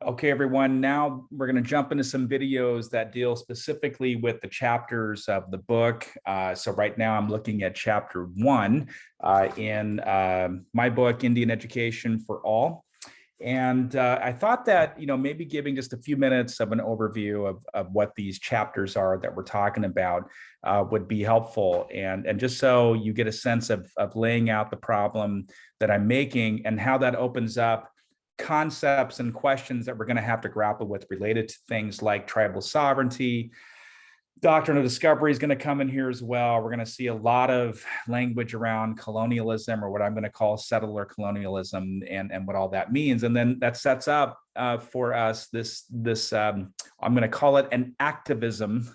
Okay, everyone, now we're going to jump into some videos that deal specifically with the chapters of the book. So right now I'm looking at chapter 1 in my book, Indian Education for All. And I thought that, maybe giving just a few minutes of an overview of what these chapters are that we're talking about would be helpful. And just so you get a sense of laying out the problem that I'm making and how that opens up concepts and questions that we're going to have to grapple with related to things like tribal sovereignty. Doctrine of discovery is going to come in here as well. We're going to see a lot of language around colonialism, or what I'm going to call settler colonialism, and what all that means. And then that sets up for us this I'm going to call it an activism,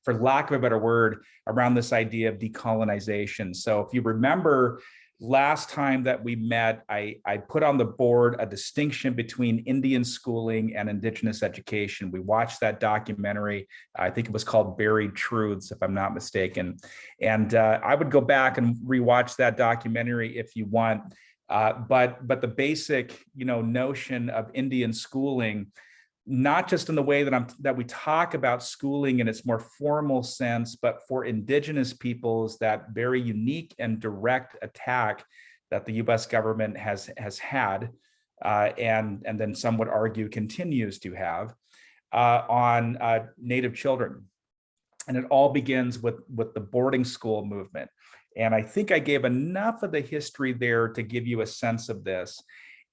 for lack of a better word, around this idea of decolonization. So if you remember, last time that we met, I put on the board a distinction between Indian schooling and Indigenous education. We watched that documentary. I think it was called Buried Truths, if I'm not mistaken. And I would go back and rewatch that documentary if you want. But the basic, notion of Indian schooling, not just in the way that we talk about schooling in its more formal sense, but for Indigenous peoples, that very unique and direct attack that the U.S. government has had, and then some would argue continues to have, on Native children. And it all begins with the boarding school movement. And I think I gave enough of the history there to give you a sense of this.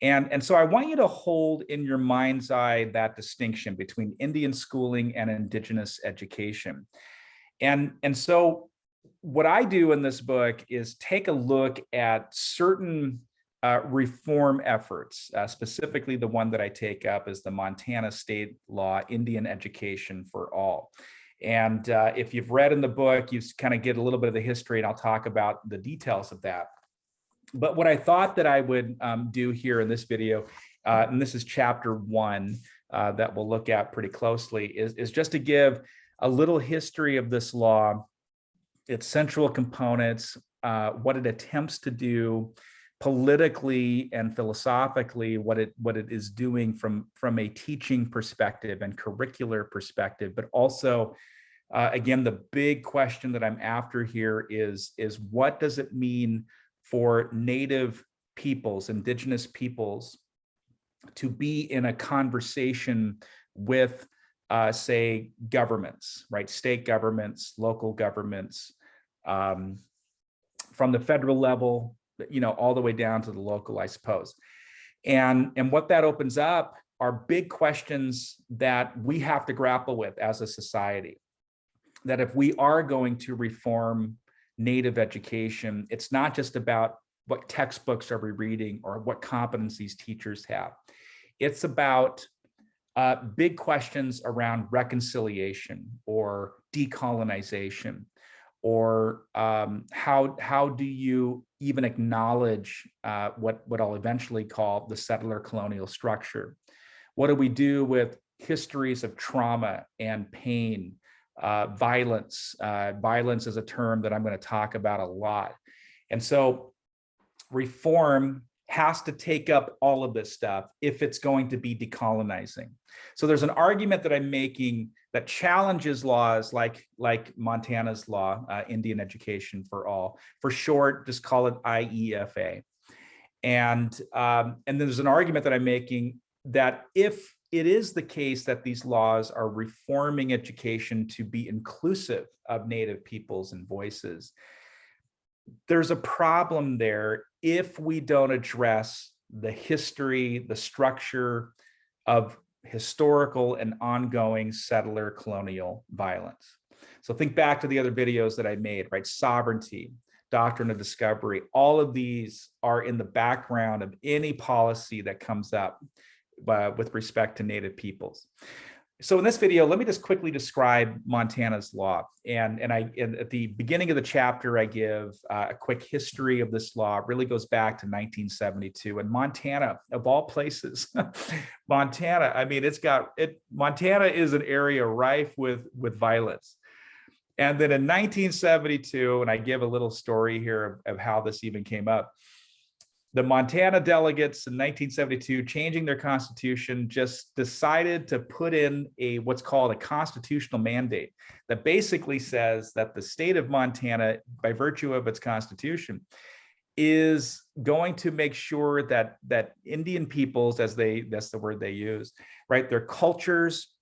And so I want you to hold in your mind's eye that distinction between Indian schooling and Indigenous education. And so what I do in this book is take a look at certain reform efforts, specifically the one that I take up is the Montana state law, Indian Education for All. And if you've read in the book, you kind of get a little bit of the history, and I'll talk about the details of that. But what I thought that I would do here in this video, and this is chapter 1 that we'll look at pretty closely, is just to give a little history of this law, its central components, what it attempts to do politically and philosophically, what it is doing from a teaching perspective and curricular perspective, but also, again, the big question that I'm after here is what does it mean for Native peoples, Indigenous peoples, to be in a conversation with, say, governments, right? State governments, local governments, from the federal level, all the way down to the local, I suppose. And what that opens up are big questions that we have to grapple with as a society. That if we are going to reform Native education, it's not just about what textbooks are we reading or what competencies teachers have. It's about big questions around reconciliation or decolonization, or how do you even acknowledge what I'll eventually call the settler colonial structure? What do we do with histories of trauma and pain? Violence. Violence is a term that I'm going to talk about a lot. And so reform has to take up all of this stuff if it's going to be decolonizing. So there's an argument that I'm making that challenges laws like Montana's law, Indian Education for All. For short, just call it IEFA. And then there's an argument that I'm making that if it is the case that these laws are reforming education to be inclusive of Native peoples and voices, there's a problem there if we don't address the history, the structure of historical and ongoing settler colonial violence. So think back to the other videos that I made, right? Sovereignty, doctrine of discovery, all of these are in the background of any policy that comes up with respect to Native peoples. So in this video, let me just quickly describe Montana's law. And at the beginning of the chapter, I give a quick history of this law. It really goes back to 1972. And Montana, of all places, Montana, I mean, Montana is an area rife with violence. And then in 1972, and I give a little story here of how this even came up, the Montana delegates in 1972, changing their constitution, just decided to put in what's called a constitutional mandate that basically says that the state of Montana, by virtue of its constitution, is going to make sure that Indian peoples, that's the word they use, right? Their cultures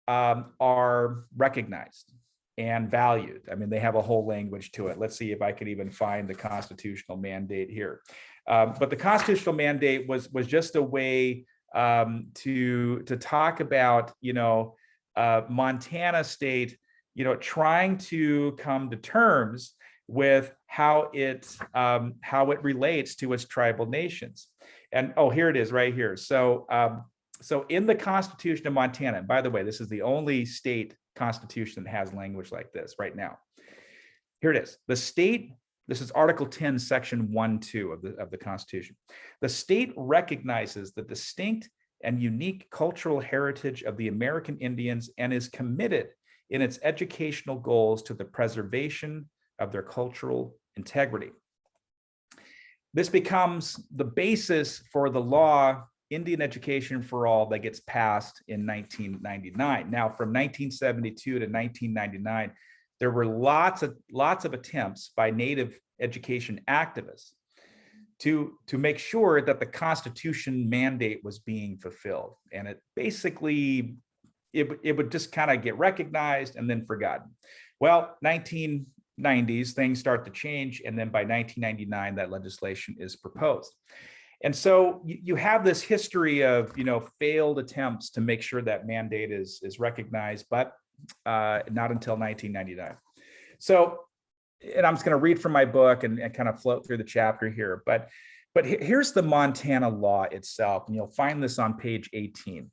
are recognized and valued. I mean, they have a whole language to it. Let's see if I could even find the constitutional mandate here. But the constitutional mandate was just a way to talk about, Montana state, trying to come to terms with how it relates to its tribal nations. And here it is right here. So in the Constitution of Montana, and by the way, this is the only state constitution that has language like this right now. Here it is. The state, this is Article 10, Section 1(2) of the Constitution. The state recognizes the distinct and unique cultural heritage of the American Indians and is committed in its educational goals to the preservation of their cultural integrity. This becomes the basis for the law Indian Education for All that gets passed in 1999. Now, from 1972 to 1999, there were lots of attempts by Native education activists to make sure that the Constitution mandate was being fulfilled. And it basically, it would just kind of get recognized and then forgotten. Well, 1990s, things start to change. And then by 1999, that legislation is proposed. And so you have this history of, failed attempts to make sure that mandate is recognized, but not until 1999. So, and I'm just going to read from my book and kind of float through the chapter here, but here's the Montana law itself, and you'll find this on page 18,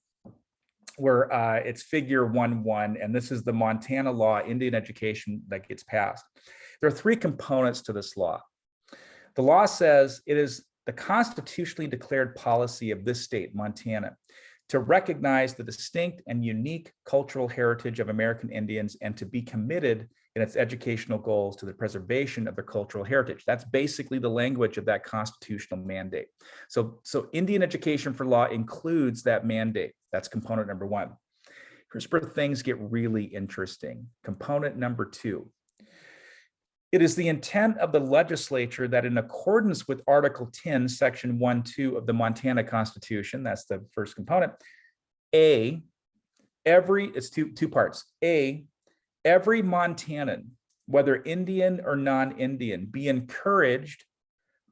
where it's figure 1.1, and this is the Montana law, Indian education, that gets passed. There are three components to this law. The law says it is the constitutionally declared policy of this state, Montana, to recognize the distinct and unique cultural heritage of American Indians and to be committed in its educational goals to the preservation of their cultural heritage. That's basically the language of that constitutional mandate. So Indian Education for Law includes that mandate. That's component number one. Here's where things get really interesting. Component number two. It is the intent of the legislature that in accordance with Article 10, Section 1(2) of the Montana Constitution, that's the first component, it's two parts. Every Montanan, whether Indian or non-Indian, be encouraged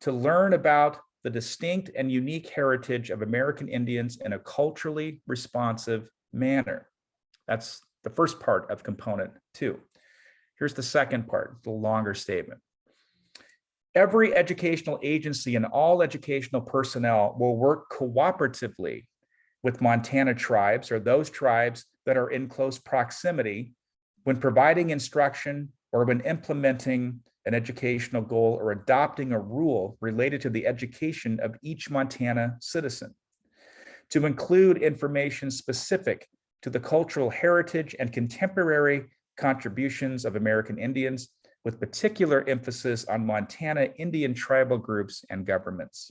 to learn about the distinct and unique heritage of American Indians in a culturally responsive manner. That's the first part of component 2. Here's the second part, the longer statement. Every educational agency and all educational personnel will work cooperatively with Montana tribes or those tribes that are in close proximity when providing instruction or when implementing an educational goal or adopting a rule related to the education of each Montana citizen, to include information specific to the cultural heritage and contemporary contributions of American Indians, with particular emphasis on Montana Indian tribal groups and governments.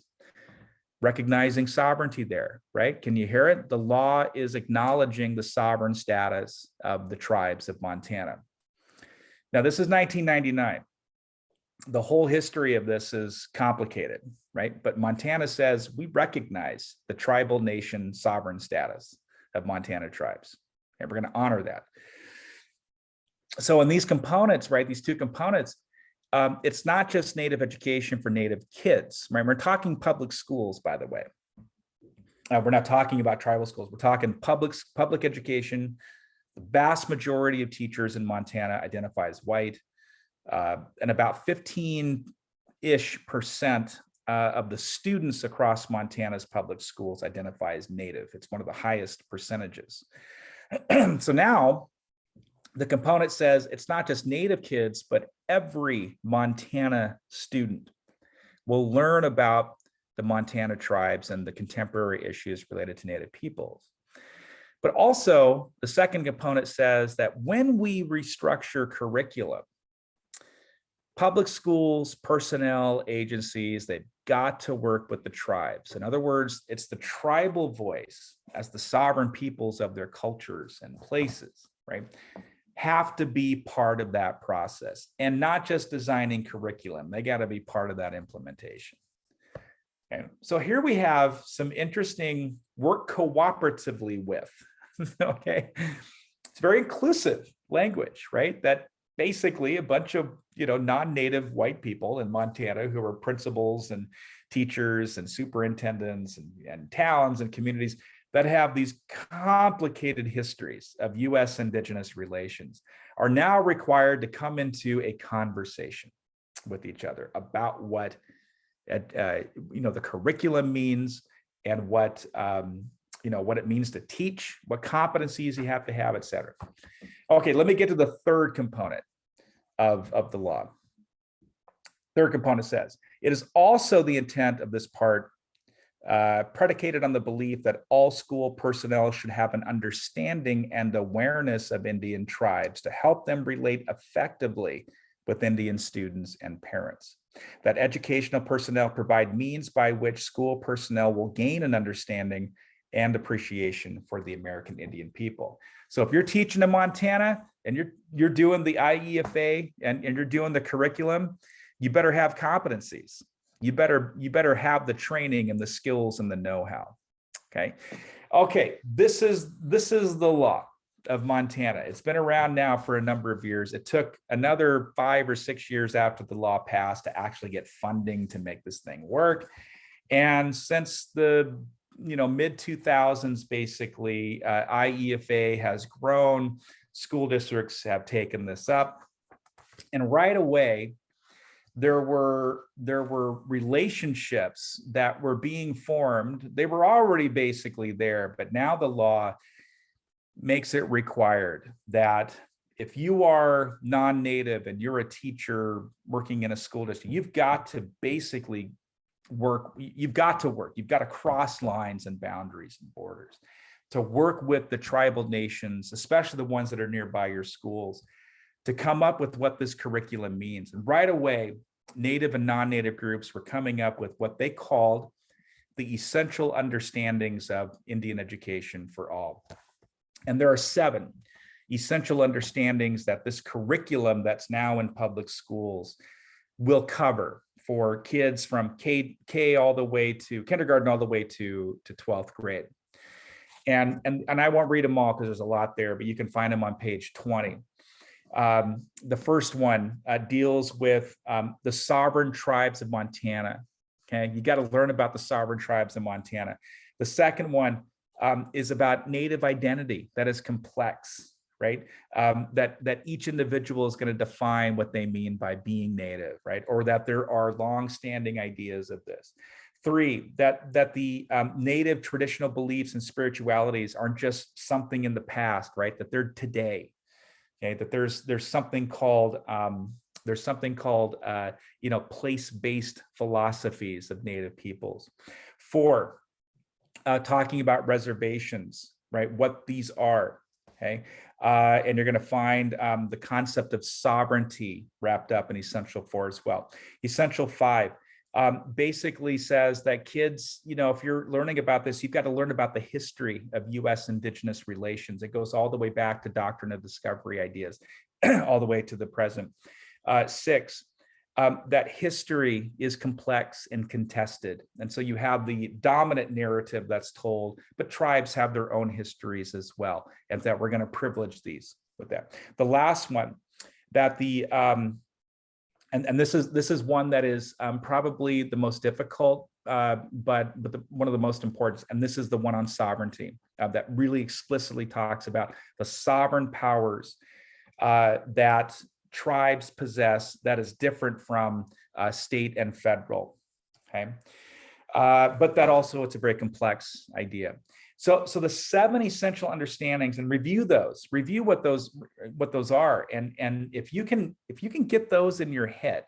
Recognizing sovereignty there, right? Can you hear it? The law is acknowledging the sovereign status of the tribes of Montana. Now, this is 1999. The whole history of this is complicated, right? But Montana says we recognize the tribal nation sovereign status of Montana tribes, and we're going to honor that. So in these components, right, these two components, it's not just Native education for Native kids, right? We're talking public schools, by the way. We're not talking about tribal schools. We're talking public education. The vast majority of teachers in Montana identify as white, and about 15-ish% of the students across Montana's public schools identify as Native. It's one of the highest percentages. So now, the component says it's not just Native kids, but every Montana student will learn about the Montana tribes and the contemporary issues related to Native peoples. But also, the second component says that when we restructure curriculum, public schools, personnel, agencies, they've got to work with the tribes. In other words, it's the tribal voice as the sovereign peoples of their cultures and places, right? Have to be part of that process, and not just designing curriculum. They got to be part of that implementation. Okay. So here we have some interesting work cooperatively with, okay? It's very inclusive language, right? That basically a bunch of, non-native white people in Montana who are principals and teachers and superintendents and towns and communities that have these complicated histories of US Indigenous relations are now required to come into a conversation with each other about what the curriculum means and what what it means to teach, what competencies you have to have, et cetera. Okay, let me get to the third component of the law. Third component says, it is also the intent of this part predicated on the belief that all school personnel should have an understanding and awareness of Indian tribes to help them relate effectively with Indian students and parents. That educational personnel provide means by which school personnel will gain an understanding and appreciation for the American Indian people. So if you're teaching in Montana and you're doing the IEFA and you're doing the curriculum, you better have competencies. You better have the training and the skills and the know-how. Okay, this is the law of Montana. It's been around now for a number of years. It took another 5 or 6 years after the law passed to actually get funding to make this thing work. And since the mid 2000s, basically, IEFA has grown. School districts have taken this up, and right away, there were relationships that were being formed. They were already basically there, but now the law makes it required that if you are non-native and you're a teacher working in a school district, you've got to basically work. You've got to cross lines and boundaries and borders to work with the tribal nations, especially the ones that are nearby your schools, to come up with what this curriculum means. And right away, Native and non-Native groups were coming up with what they called the essential understandings of Indian education for all. And there are 7 essential understandings that this curriculum that's now in public schools will cover for kids from K all the way to kindergarten, all the way to 12th grade. And I won't read them all because there's a lot there, but you can find them on page 20. The first one deals with the sovereign tribes of Montana. Okay, you got to learn about the sovereign tribes of Montana. The second one is about Native identity that is complex, right? That each individual is going to define what they mean by being Native, right? Or that there are long-standing ideas of this. 3, that the Native traditional beliefs and spiritualities aren't just something in the past, right? That they're today. Okay, that there's something called place-based philosophies of Native peoples. 4, talking about reservations, right? What these are. Okay, and you're going to find the concept of sovereignty wrapped up in Essential 4 as well. Essential 5 basically says that kids, if you're learning about this, you've got to learn about the history of US Indigenous relations. It goes all the way back to doctrine of discovery ideas, all the way to the present. 6, that history is complex and contested. And so you have the dominant narrative that's told, but tribes have their own histories as well, and that we're going to privilege these with that. The last one, that the and this is one that is probably the most difficult, but one of the most important, and this is the one on sovereignty that really explicitly talks about the sovereign powers that tribes possess that is different from state and federal. Okay, but that also, it's a very complex idea. So the 7 essential understandings, and review what those are, and if you can get those in your head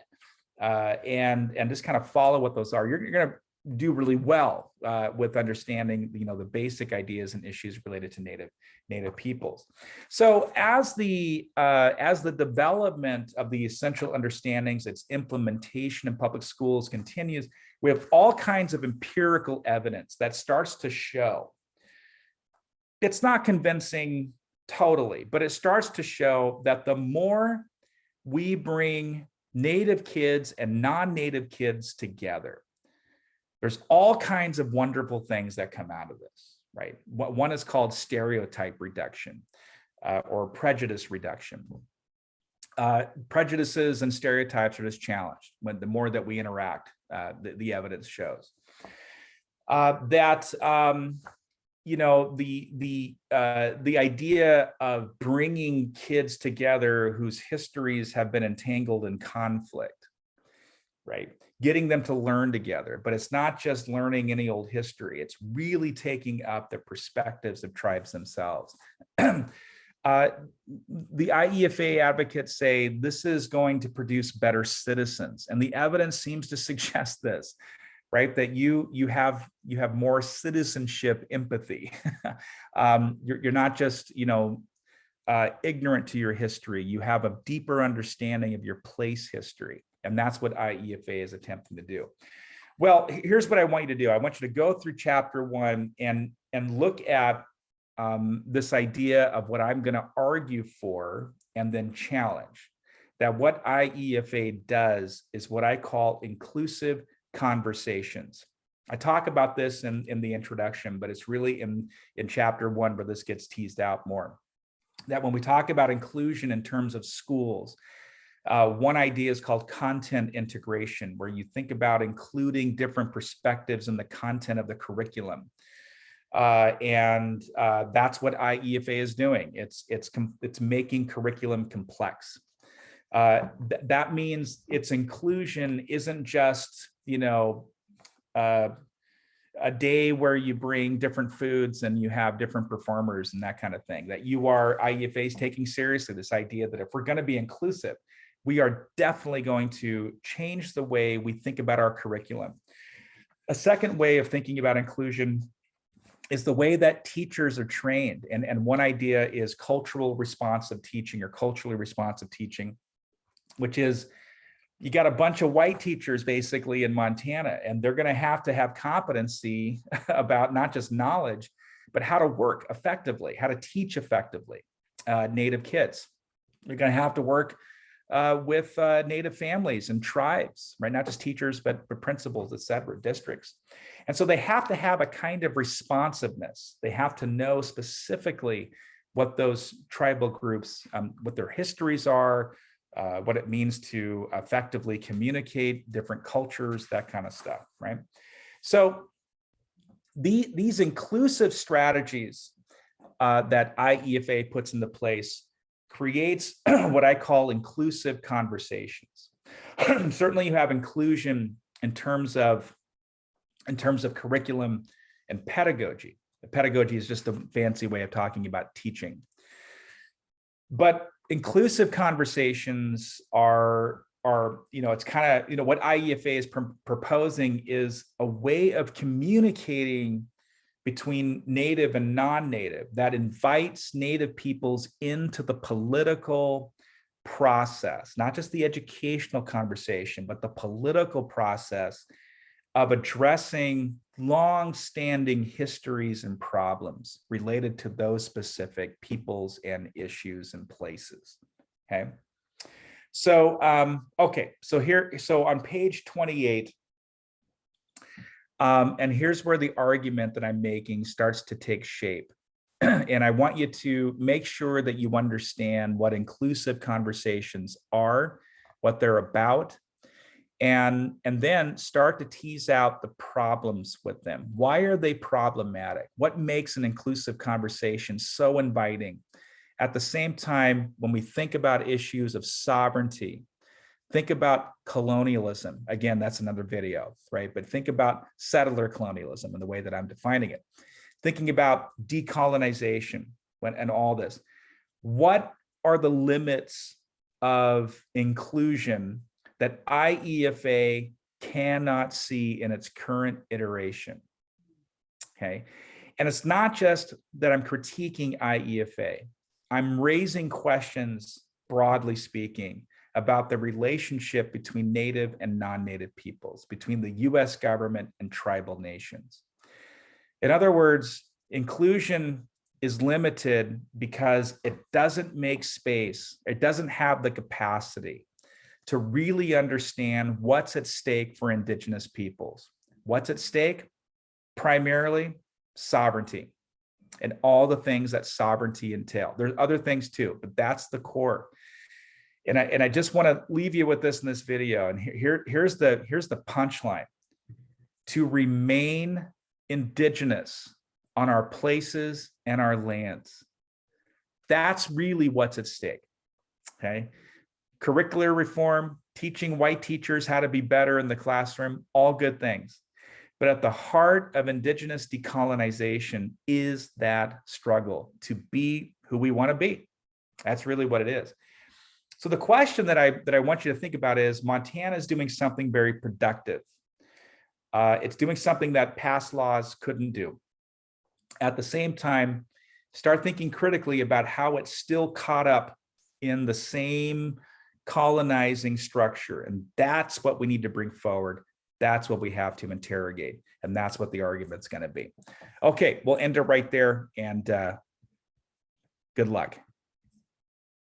and just kind of follow what those are, you're do really well with understanding, the basic ideas and issues related to Native peoples. So as the development of the essential understandings, its implementation in public schools continues, we have all kinds of empirical evidence that starts to show. It's not convincing totally, but it starts to show that the more we bring Native kids and non-Native kids together, there's all kinds of wonderful things that come out of this, right? One is called stereotype reduction or prejudice reduction. Prejudices and stereotypes are just challenged when the more that we interact, the evidence shows that the idea of bringing kids together whose histories have been entangled in conflict, right? Getting them to learn together, but it's not just learning any old history. It's really taking up the perspectives of tribes themselves. The IEFA advocates say this is going to produce better citizens, and the evidence seems to suggest this, right? That you have more citizenship empathy. You're not just ignorant to your history. You have a deeper understanding of your place history. And that's what IEFA is attempting to do. Well, here's what I want you to do. I want you to go through chapter 1 and look at this idea of what I'm going to argue for and then challenge. That what IEFA does is what I call inclusive conversations. I talk about this in the introduction, but it's really in chapter 1 where this gets teased out more. That when we talk about inclusion in terms of schools, one idea is called content integration, where you think about including different perspectives in the content of the curriculum. And that's what IEFA is doing. It's making curriculum complex. That means its inclusion isn't just, a day where you bring different foods and you have different performers and that kind of thing. That IEFA is taking seriously this idea that if we're going to be inclusive, we are definitely going to change the way we think about our curriculum. A second way of thinking about inclusion is the way that teachers are trained. And one idea is cultural responsive teaching or culturally responsive teaching, which is you got a bunch of white teachers basically in Montana, and they're going to have competency about not just knowledge, but how to work effectively, how to teach effectively Native kids. They're going to have to work with Native families and tribes, right? Not just teachers, but principals, et cetera, districts. And so they have to have a kind of responsiveness. They have to know specifically what those tribal groups, what their histories are, what it means to effectively communicate different cultures, that kind of stuff, right? So these inclusive strategies that IEFA puts into place creates what I call inclusive conversations. Certainly you have inclusion in terms of curriculum and pedagogy. Pedagogy is just a fancy way of talking about teaching. But inclusive conversations are it's kind of, what IEFA is proposing is a way of communicating between Native and non-Native that invites Native peoples into the political process, not just the educational conversation, but the political process of addressing long-standing histories and problems related to those specific peoples and issues and places. Okay. So, so on page 28, and here's where the argument that I'm making starts to take shape. And I want you to make sure that you understand what inclusive conversations are, what they're about, and then start to tease out the problems with them. Why are they problematic? What makes an inclusive conversation so inviting? At the same time, when we think about issues of sovereignty, think about colonialism. Again, that's another video, right? But think about settler colonialism in the way that I'm defining it. Thinking about decolonization and all this. What are the limits of inclusion that IEFA cannot see in its current iteration. Okay. And it's not just that I'm critiquing IEFA. I'm raising questions, broadly speaking, about the relationship between Native and non-Native peoples, between the US government and tribal nations. In other words, inclusion is limited because it doesn't make space, it doesn't have the capacity to really understand what's at stake for Indigenous peoples. What's at stake? Primarily sovereignty and all the things that sovereignty entail. There's other things too, but that's the core. And I just want to leave you with this in this video. And here's the punchline. To remain Indigenous on our places and our lands. That's really what's at stake. Okay. Curricular reform, teaching white teachers how to be better in the classroom, all good things. But at the heart of Indigenous decolonization is that struggle to be who we want to be. That's really what it is. So the question that I want you to think about is, Montana is doing something very productive. It's doing something that past laws couldn't do. At the same time, start thinking critically about how it's still caught up in the same colonizing structure. And that's what we need to bring forward. That's what we have to interrogate. And that's what the argument's going to be. Okay, we'll end it right there, and good luck.